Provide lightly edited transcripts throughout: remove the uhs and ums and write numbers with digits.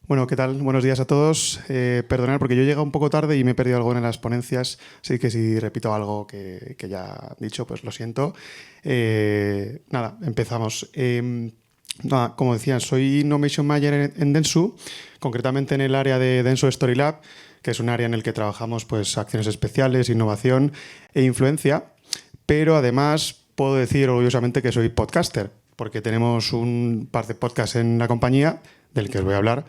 Bueno, ¿qué tal? Buenos días a todos. Perdonad porque yo he llegado un poco tarde y me he perdido algo en las ponencias, así que si repito algo que ya he dicho, pues lo siento. Nada, empezamos. Nada, como decía, soy Innovation Manager en Dentsu, concretamente en el área de Dentsu Story Lab, que es un área en el que trabajamos pues, acciones especiales, innovación e influencia, pero además puedo decir orgullosamente que soy podcaster, porque tenemos un par de podcasts en la compañía, del que os voy a hablar,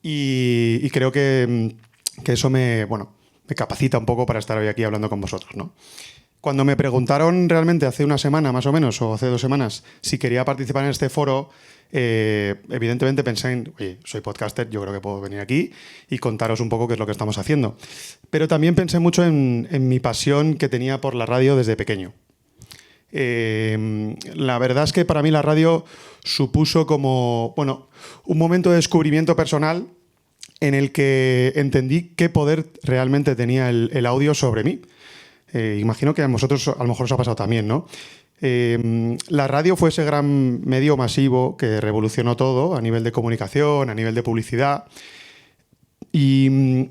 y creo que eso me capacita un poco para estar hoy aquí hablando con vosotros, ¿no? Cuando me preguntaron realmente hace una semana más o menos, o hace 2 semanas, si quería participar en este foro, evidentemente pensé en, oye, soy podcaster, yo creo que puedo venir aquí y contaros un poco qué es lo que estamos haciendo. Pero también pensé mucho en mi pasión que tenía por la radio desde pequeño. La verdad es que para mí la radio supuso como, un momento de descubrimiento personal en el que entendí qué poder realmente tenía el audio sobre mí. Imagino que a vosotros a lo mejor os ha pasado también, ¿no? La radio fue ese gran medio masivo que revolucionó todo a nivel de comunicación, a nivel de publicidad. Y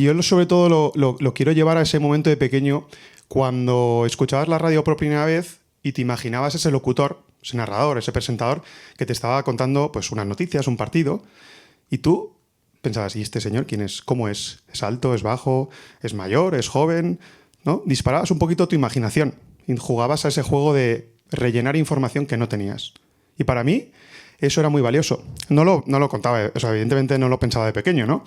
yo sobre todo lo quiero llevar a ese momento de pequeño cuando escuchabas la radio por primera vez y te imaginabas ese locutor, ese narrador, ese presentador que te estaba contando pues, unas noticias, un partido, y tú pensabas, ¿y este señor quién es? ¿Cómo es? ¿Es alto? ¿Es bajo? ¿Es mayor? ¿Es joven? ¿No? Disparabas un poquito tu imaginación y jugabas a ese juego de rellenar información que no tenías. Y para mí eso era muy valioso. No lo contaba, o sea, evidentemente no lo pensaba de pequeño, ¿no?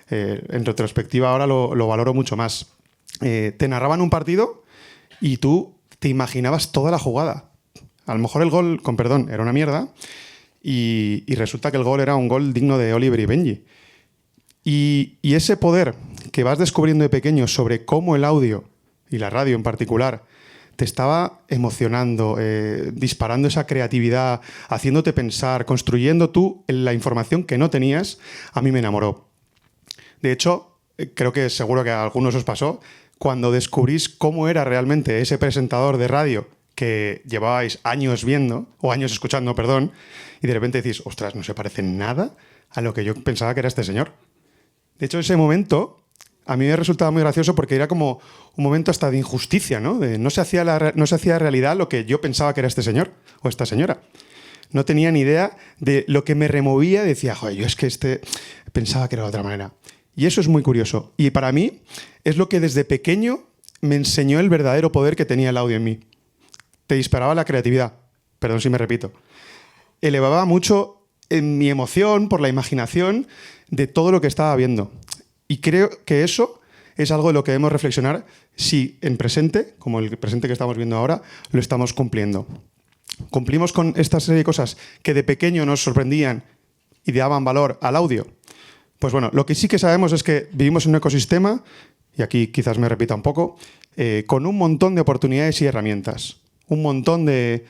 En retrospectiva ahora lo valoro mucho más. Te narraban un partido y tú te imaginabas toda la jugada. A lo mejor el gol, con perdón, era una mierda y resulta que el gol era un gol digno de Oliver y Benji. Y ese poder que vas descubriendo de pequeño sobre cómo el audio, y la radio en particular, te estaba emocionando, disparando esa creatividad, haciéndote pensar, construyendo tú la información que no tenías, a mí me enamoró. De hecho, creo que seguro que a algunos os pasó, cuando descubrís cómo era realmente ese presentador de radio que llevabais años viendo, o años escuchando, perdón, y de repente decís, ostras, no se parece nada a lo que yo pensaba que era este señor. De hecho, ese momento a mí me resultaba muy gracioso porque era como un momento hasta de injusticia, ¿no? No se hacía realidad lo que yo pensaba que era este señor o esta señora. No tenía ni idea de lo que me removía. Decía, joder, yo es que pensaba que era de otra manera. Y eso es muy curioso. Y para mí es lo que desde pequeño me enseñó el verdadero poder que tenía el audio en mí. Te disparaba la creatividad. Perdón si me repito. Elevaba mucho en mi emoción por la imaginación de todo lo que estaba viendo. Y creo que eso es algo de lo que debemos reflexionar si en presente, como el presente que estamos viendo ahora, lo estamos cumpliendo. ¿Cumplimos con esta serie de cosas que de pequeño nos sorprendían y daban valor al audio? Pues bueno, lo que sí que sabemos es que vivimos en un ecosistema, y aquí quizás me repita un poco, con un montón de oportunidades y herramientas. Un montón de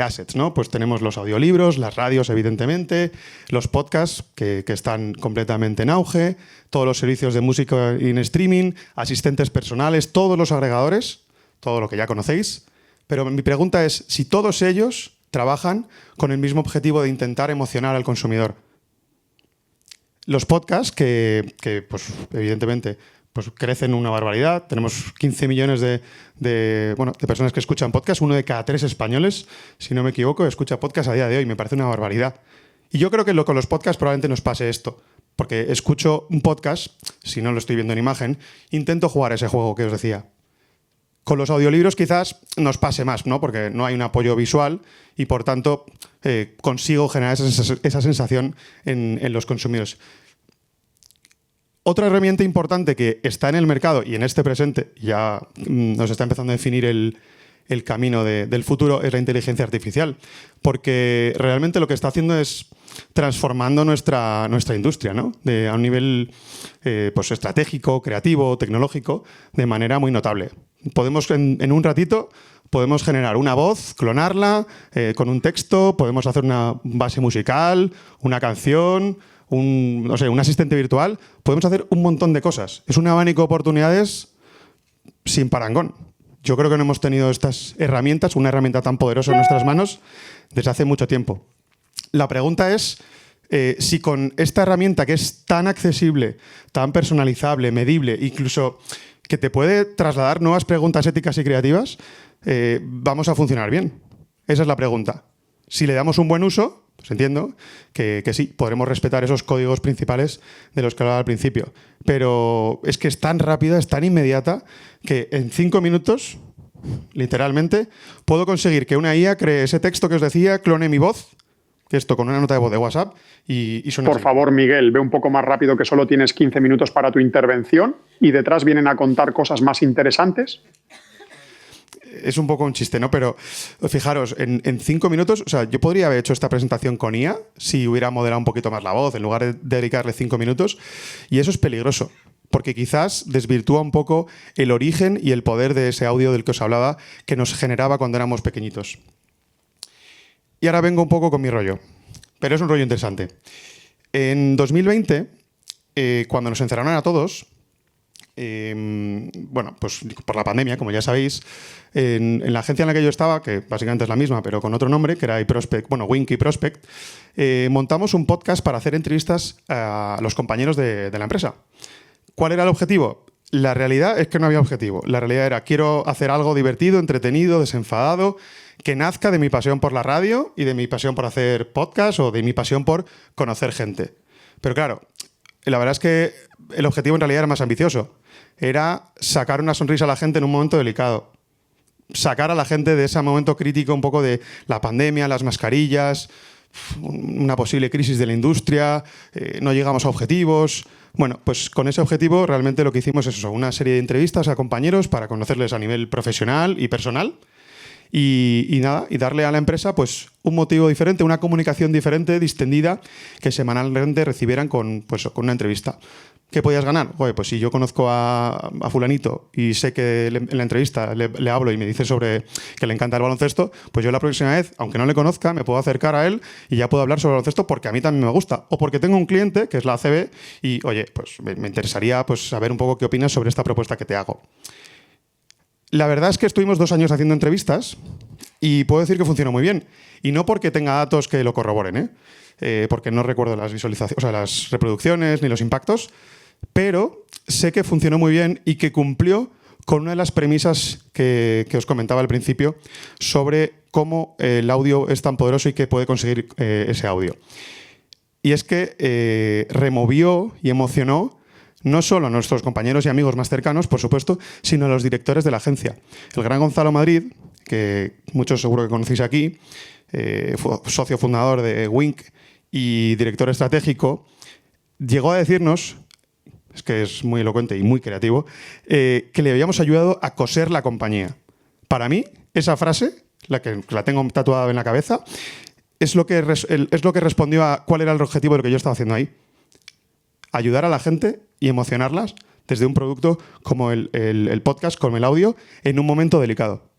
assets, ¿no? Pues tenemos los audiolibros, las radios, evidentemente, los podcasts que están completamente en auge, todos los servicios de música en streaming, asistentes personales, todos los agregadores, todo lo que ya conocéis. Pero mi pregunta es si todos ellos trabajan con el mismo objetivo de intentar emocionar al consumidor. Los podcasts, que pues, evidentemente pues crecen una barbaridad. Tenemos 15 millones de personas que escuchan podcast. 1 de cada 3 españoles, si no me equivoco, escucha podcast a día de hoy. Me parece una barbaridad. Y yo creo que con los podcasts probablemente nos pase esto. Porque escucho un podcast, si no lo estoy viendo en imagen, intento jugar ese juego que os decía. Con los audiolibros quizás nos pase más, ¿no? Porque no hay un apoyo visual y, por tanto, consigo generar esa sensación en los consumidores. Otra herramienta importante que está en el mercado y en este presente ya nos está empezando a definir el camino del futuro es la inteligencia artificial, porque realmente lo que está haciendo es transformando nuestra industria, ¿no? A un nivel pues estratégico, creativo, tecnológico, de manera muy notable. Podemos en un ratito podemos generar una voz, clonarla con un texto, podemos hacer una base musical, una canción, un asistente virtual, podemos hacer un montón de cosas. Es un abanico de oportunidades sin parangón. Yo creo que no hemos tenido estas herramientas, una herramienta tan poderosa en nuestras manos, desde hace mucho tiempo. La pregunta es, si con esta herramienta que es tan accesible, tan personalizable, medible, incluso que te puede trasladar nuevas preguntas éticas y creativas, vamos a funcionar bien. Esa es la pregunta. Si le damos un buen uso, pues entiendo que sí, podremos respetar esos códigos principales de los que hablaba al principio. Pero es que es tan rápida, es tan inmediata, que en 5 minutos, literalmente, puedo conseguir que una IA cree ese texto que os decía, clone mi voz, que esto con una nota de voz de WhatsApp, y suena Por así. favor, Miguel, ve un poco más rápido, que solo tienes 15 minutos para tu intervención y detrás vienen a contar cosas más interesantes. Es un poco un chiste, ¿no? Pero fijaros, en 5 minutos, o sea, yo podría haber hecho esta presentación con IA si hubiera moderado un poquito más la voz, en lugar de dedicarle 5 minutos, y eso es peligroso, porque quizás desvirtúa un poco el origen y el poder de ese audio del que os hablaba, que nos generaba cuando éramos pequeñitos. Y ahora vengo un poco con mi rollo, pero es un rollo interesante. En 2020, cuando nos encerraron a todos, bueno, pues por la pandemia, como ya sabéis, en la agencia en la que yo estaba, que básicamente es la misma, pero con otro nombre, que era iProspect, bueno, Wink y Prospect, montamos un podcast para hacer entrevistas a los compañeros de la empresa. ¿Cuál era el objetivo? La realidad es que no había objetivo. La realidad era, quiero hacer algo divertido, entretenido, desenfadado, que nazca de mi pasión por la radio y de mi pasión por hacer podcast o de mi pasión por conocer gente. Pero claro, la verdad es que el objetivo en realidad era más ambicioso. Era sacar una sonrisa a la gente en un momento delicado. Sacar a la gente de ese momento crítico un poco de la pandemia, las mascarillas, una posible crisis de la industria, no llegamos a objetivos. Bueno, pues con ese objetivo realmente lo que hicimos es eso, una serie de entrevistas a compañeros para conocerles a nivel profesional y personal. Y nada, y darle a la empresa pues un motivo diferente, una comunicación diferente, distendida, que semanalmente recibieran con una entrevista. ¿Qué podías ganar? Oye, pues si yo conozco a fulanito y sé que en la entrevista le hablo y me dice sobre que le encanta el baloncesto, pues yo la próxima vez, aunque no le conozca, me puedo acercar a él y ya puedo hablar sobre baloncesto porque a mí también me gusta. O porque tengo un cliente, que es la ACB, y oye, pues me interesaría pues saber un poco qué opinas sobre esta propuesta que te hago. La verdad es que estuvimos 2 años haciendo entrevistas y puedo decir que funcionó muy bien. Y no porque tenga datos que lo corroboren, porque no recuerdo las visualizaciones, o sea, las reproducciones ni los impactos, pero sé que funcionó muy bien y que cumplió con una de las premisas que os comentaba al principio sobre cómo el audio es tan poderoso y qué puede conseguir ese audio. Y es que removió y emocionó no solo a nuestros compañeros y amigos más cercanos, por supuesto, sino a los directores de la agencia. El gran Gonzalo Madrid, que muchos seguro que conocéis aquí, socio fundador de Wink y director estratégico, llegó a decirnos, es que es muy elocuente y muy creativo, que le habíamos ayudado a coser la compañía. Para mí, esa frase, la que la tengo tatuada en la cabeza, es lo que respondió a cuál era el objetivo de lo que yo estaba haciendo ahí. Ayudar a la gente y emocionarlas desde un producto como el podcast, como el audio, en un momento delicado.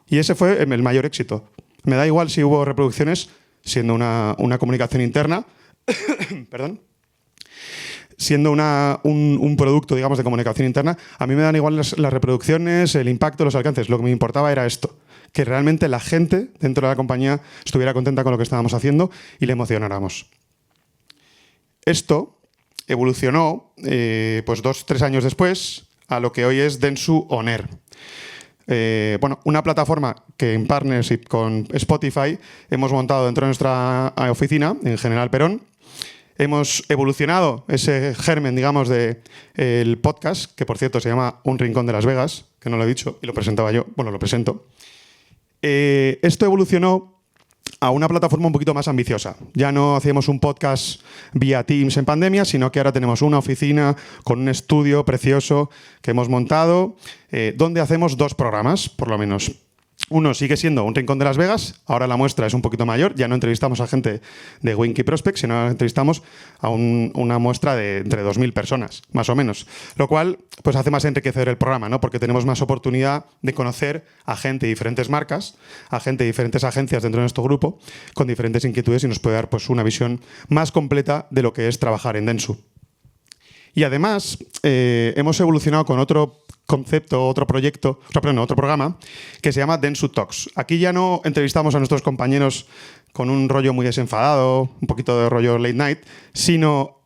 Y ese fue el mayor éxito. Me da igual si hubo reproducciones, siendo una comunicación interna, perdón, siendo un producto, digamos, de comunicación interna, a mí me dan igual las reproducciones, el impacto, los alcances. Lo que me importaba era esto, que realmente la gente dentro de la compañía estuviera contenta con lo que estábamos haciendo y le emocionáramos. Esto evolucionó pues 2-3 años después a lo que hoy es Dentsu On Air. Bueno, una plataforma que en partnership con Spotify hemos montado dentro de nuestra oficina en General Perón. Hemos evolucionado ese germen, digamos, del podcast, que por cierto se llama Un Rincón de Las Vegas, que no lo he dicho y lo presentaba yo, bueno, lo presento. Esto evolucionó a una plataforma un poquito más ambiciosa. Ya no hacíamos un podcast vía Teams en pandemia, sino que ahora tenemos una oficina con un estudio precioso que hemos montado, donde hacemos 2 programas, por lo menos. Uno sigue siendo Un Rincón de Las Vegas, ahora la muestra es un poquito mayor, ya no entrevistamos a gente de Wink y Prospect, sino entrevistamos a una muestra de entre 2.000 personas, más o menos. Lo cual pues hace más enriquecer el programa, ¿no? Porque tenemos más oportunidad de conocer a gente de diferentes marcas, a gente de diferentes agencias dentro de nuestro grupo, con diferentes inquietudes y nos puede dar pues una visión más completa de lo que es trabajar en Dentsu. Y además hemos evolucionado con otro concepto, otro programa que se llama Dentsu Talks. Aquí ya no entrevistamos a nuestros compañeros con un rollo muy desenfadado, un poquito de rollo late night, sino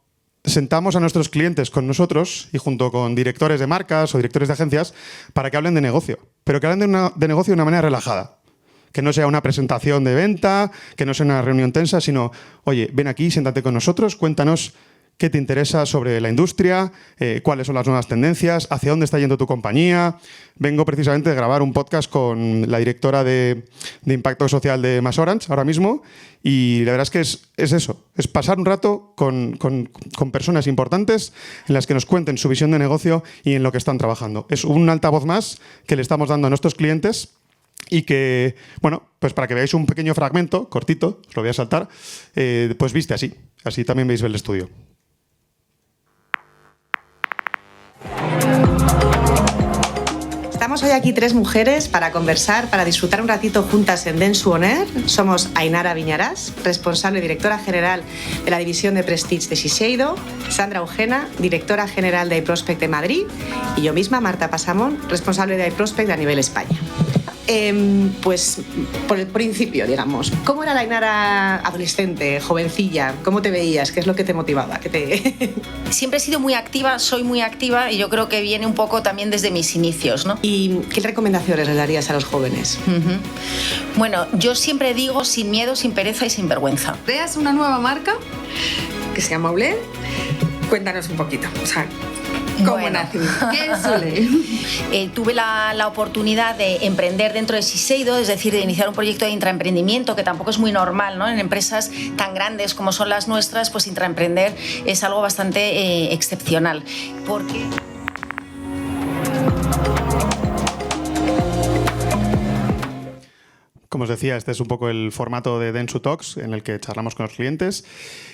sentamos a nuestros clientes con nosotros y junto con directores de marcas o directores de agencias para que hablen de negocio, pero que hablen de negocio de una manera relajada. Que no sea una presentación de venta, que no sea una reunión tensa, sino, oye, ven aquí, siéntate con nosotros, cuéntanos qué te interesa sobre la industria, cuáles son las nuevas tendencias, hacia dónde está yendo tu compañía. Vengo precisamente de grabar un podcast con la directora de Impacto Social de MasOrange ahora mismo y la verdad es que es eso, es pasar un rato con personas importantes en las que nos cuenten su visión de negocio y en lo que están trabajando. Es un altavoz más que le estamos dando a nuestros clientes y que, bueno, pues para que veáis un pequeño fragmento, cortito, os lo voy a saltar, pues viste así. Así también veis el estudio. Estamos hoy aquí 3 mujeres para conversar, para disfrutar un ratito juntas en Dentsu On Air. Somos Ainara Viñarás, responsable y directora general de la división de Prestige de Shiseido, Sandra Eugena, directora general de iProspect de Madrid, y yo misma, Marta Pasamón, responsable de iProspect a nivel España. Pues por el principio, digamos. ¿Cómo era la Ainara adolescente, jovencilla? ¿Cómo te veías? ¿Qué es lo que te motivaba? Siempre he sido muy activa, soy muy activa y yo creo que viene un poco también desde mis inicios, ¿no? ¿Y qué recomendaciones le darías a los jóvenes? Bueno, yo siempre digo sin miedo, sin pereza y sin vergüenza. Creas una nueva marca que se llama Olé. Cuéntanos un poquito. O sea, ¿cómo nace? ¿Qué es Olé? Tuve la oportunidad de emprender dentro de Shiseido, es decir, de iniciar un proyecto de intraemprendimiento, que tampoco es muy normal, ¿no? En empresas tan grandes como son las nuestras, pues intraemprender es algo bastante excepcional. Porque Como os decía, este es un poco el formato de Dentsu Talks en el que charlamos con los clientes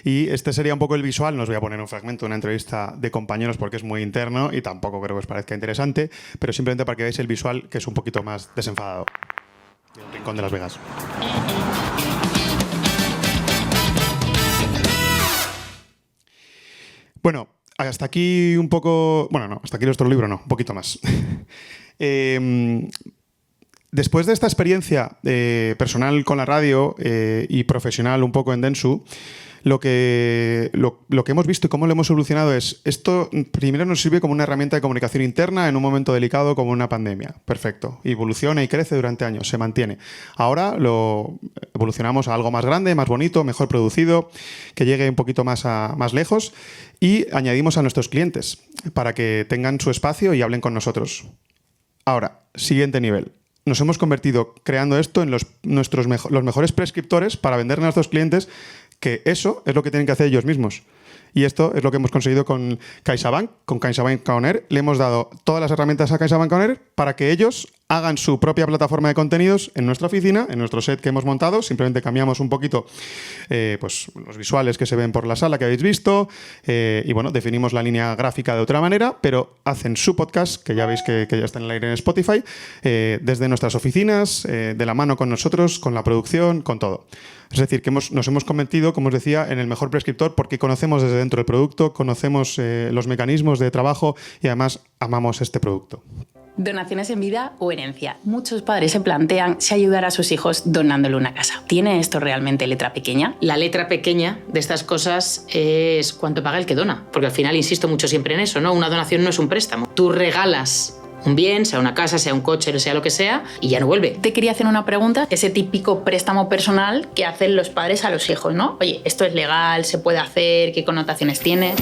y este sería un poco el visual. No os voy a poner un fragmento de una entrevista de compañeros porque es muy interno y tampoco creo que os parezca interesante, pero simplemente para que veáis el visual que es un poquito más desenfadado. El rincón de Las Vegas. Bueno, hasta aquí un poco... Bueno, no, hasta aquí nuestro libro no, un poquito más. Después de esta experiencia personal con la radio y profesional un poco en Dentsu, lo que hemos visto y cómo lo hemos solucionado es, esto primero nos sirve como una herramienta de comunicación interna en un momento delicado como una pandemia. Perfecto. Evoluciona y crece durante años, se mantiene. Ahora lo evolucionamos a algo más grande, más bonito, mejor producido, que llegue un poquito más lejos y añadimos a nuestros clientes para que tengan su espacio y hablen con nosotros. Ahora, siguiente nivel. Nos hemos convertido, creando esto, en los mejores prescriptores para vender a nuestros clientes, que eso es lo que tienen que hacer ellos mismos. Y esto es lo que hemos conseguido con CaixaBank, con CaixaBank On Air. Le hemos dado todas las herramientas a CaixaBank On Air para que ellos hagan su propia plataforma de contenidos en nuestra oficina, en nuestro set que hemos montado. Simplemente cambiamos un poquito pues, los visuales que se ven por la sala que habéis visto y bueno, definimos la línea gráfica de otra manera, pero hacen su podcast, que ya veis que ya está en el aire en Spotify, desde nuestras oficinas, de la mano con nosotros, con la producción, con todo. Es decir, que nos hemos convertido, como os decía, en el mejor prescriptor porque conocemos desde dentro del producto, conocemos los mecanismos de trabajo y además amamos este producto. Donaciones en vida o herencia. Muchos padres se plantean si ayudar a sus hijos donándole una casa. ¿Tiene esto realmente letra pequeña? La letra pequeña de estas cosas es cuánto paga el que dona, porque al final insisto mucho siempre en eso, ¿no? Una donación no es un préstamo. Tú regalas un bien, sea una casa, sea un coche, sea lo que sea, y ya no vuelve. Te quería hacer una pregunta. Ese típico préstamo personal que hacen los padres a los hijos, ¿no? Oye, ¿esto es legal? ¿Se puede hacer? ¿Qué connotaciones tiene?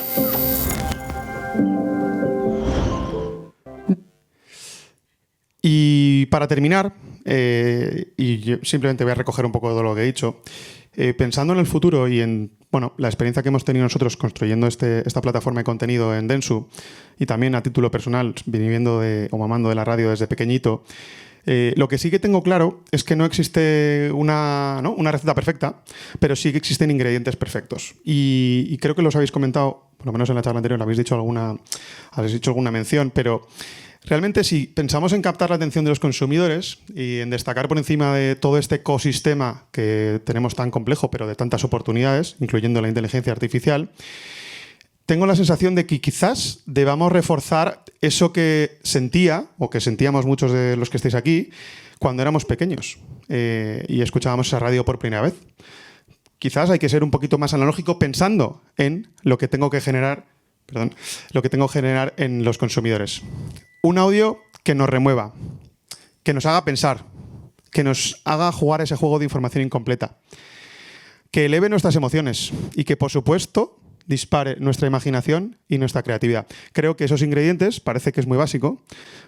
Y para terminar, y yo simplemente voy a recoger un poco de lo que he dicho, pensando en el futuro y en la experiencia que hemos tenido nosotros construyendo esta plataforma de contenido en Dentsu y también a título personal, viviendo o mamando de la radio desde pequeño, lo que sí que tengo claro es que no existe una receta perfecta, pero sí que existen ingredientes perfectos. Y creo que los habéis comentado, por lo menos en la charla anterior, habéis dicho alguna mención, pero realmente si pensamos en captar la atención de los consumidores y en destacar por encima de todo este ecosistema que tenemos tan complejo, pero de tantas oportunidades, incluyendo la inteligencia artificial, tengo la sensación de que quizás debamos reforzar eso que sentía, o que sentíamos muchos de los que estáis aquí, cuando éramos pequeños y escuchábamos esa radio por primera vez. Quizás hay que ser un poquito más analógico pensando en lo que tengo que generar, en los consumidores. Un audio que nos remueva, que nos haga pensar, que nos haga jugar ese juego de información incompleta, que eleve nuestras emociones y que, por supuesto, dispare nuestra imaginación y nuestra creatividad. Creo que esos ingredientes parece que es muy básico,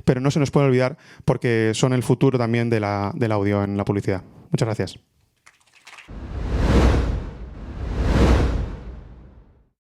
pero no se nos puede olvidar porque son el futuro también del audio en la publicidad. Muchas gracias.